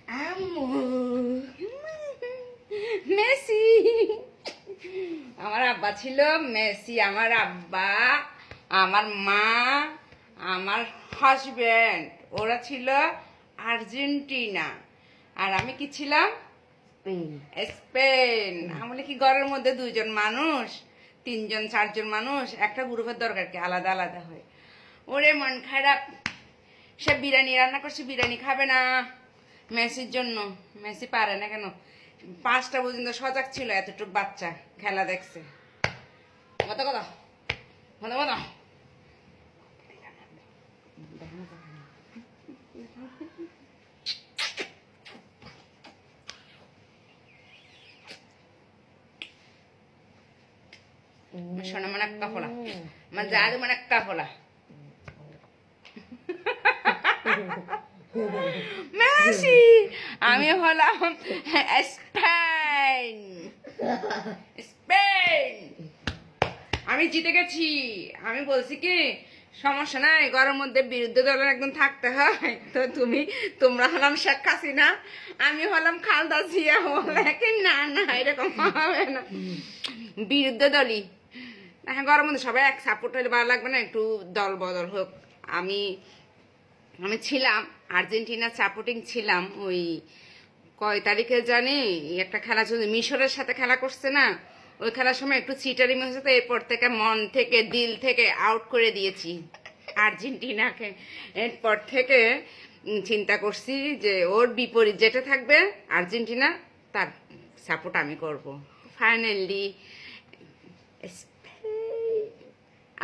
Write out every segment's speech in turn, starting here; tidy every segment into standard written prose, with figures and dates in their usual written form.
আম্মু মেসি। আমার আব্বা ছিল মেসি, আমার আব্বা, আমার মা, আমার হাজব্যান্ড ওরা ছিল আর্জেন্টিনা, আর আমি কি ছিলাম? স্পেন। আমি কি ঘরের মধ্যে দুইজন মানুষ, তিনজন চারজন মানুষ, একটা গ্রুপের দরকার কি আলাদা আলাদা হয়। ওরে মন খারাপ, সে বিরিয়ানি রান্না করছে, বিরিয়ানি খাবে না মেসির জন্য। মেসি পারে না কেন? 5টা পর্যন্ত সজাগ ছিল, এতটুকু বাচ্চা খেলা দেখছে। কথা কথা কথা কথা শোনা মানে একটা ফোলা, মানে জাদু মানে একটা ফোলা। মেসি, আমি হলাম স্পেন। স্পেন, আমি জিতে গেছি। আমি বলছি কি সমস্যা নাই, ঘরের মধ্যে বিরুদ্ধে দলের একদম থাকতে হয়। তো তোমরা হলাম শেখ হাসিনা, আমি হলাম খালদা জিয়া। বলে কি না না, এরকম হবে না, বিরুদ্ধে দলই। হ্যাঁ, ঘরের মধ্যে সবাই এক সাপোর্ট হলে ভালো লাগবে না? একটু দল বদল হোক। আমি ছিলাম আর্জেন্টিনা সাপোর্টিং ছিলাম। ওই কয় তারিখে জানি একটা খেলা চলছে, মিশরের সাথে খেলা করছে না, ওই খেলার সময় একটু চিটারিং হয়েছে। তো এরপর থেকে মন থেকে দিল থেকে আউট করে দিয়েছি আর্জেন্টিনাকে। এরপর থেকে চিন্তা করছি যে ওর বিপরীত যেটা থাকবে আর্জেন্টিনা, তার সাপোর্ট আমি করব। ফাইনালি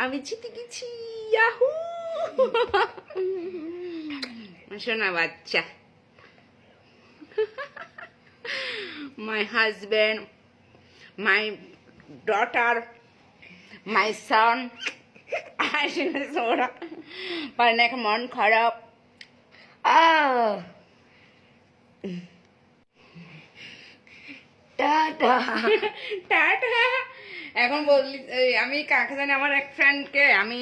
আমি জিতে গেছি, ইয়াহু। শোনা বাচ্চা, my husband, my daughter, my son. ওরা পারে না, এখন মন খারাপ। Tata tata. এখন বললি আমি কাকে জানি, আমার এক ফ্রেন্ডকে আমি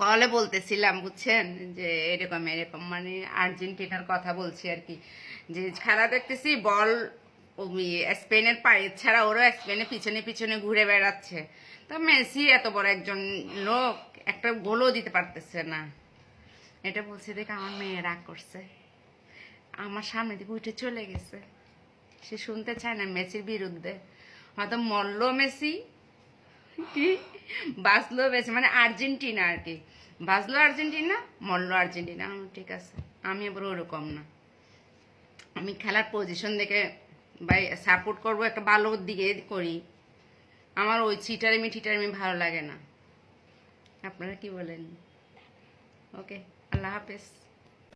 কলে বলতেছিলাম, বুঝছেন, যে এরকম এরকম মানে আর্জেন্টিনার কথা বলছি আর কি, যে খেলা দেখতেছি বল স্পেনের পায়ে ছাড়া ওরা স্পেনের পিছনে পিছনে ঘুরে বেড়াচ্ছে। তো মেসি এত বড় একজন লোক একটা গোলও দিতে পারতেছে না। এটা বলছে দেখে আমার মেয়ে রাগ করছে, আমার সামনে দিকে উঠে চলে গেছে। সে শুনতে চায় না মেসির বিরুদ্ধে। হয়তো মরল মেসি, কি বাঁচলো মেসি, মানে আর্জেন্টিনা আর কি, বাঁচলো আর্জেন্টিনা, মরলো আর্জেন্টিনা। ঠিক আছে, আমি আবার ওরকম না। আমি খেলার পজিশন দেখে ভাই সাপোর্ট করবো, একটা ভালো দিকে করি। আমার ওই ছিটারিমি ভালো লাগে না। আপনারা কি বলেন? ওকে, আল্লাহ হাফেজ।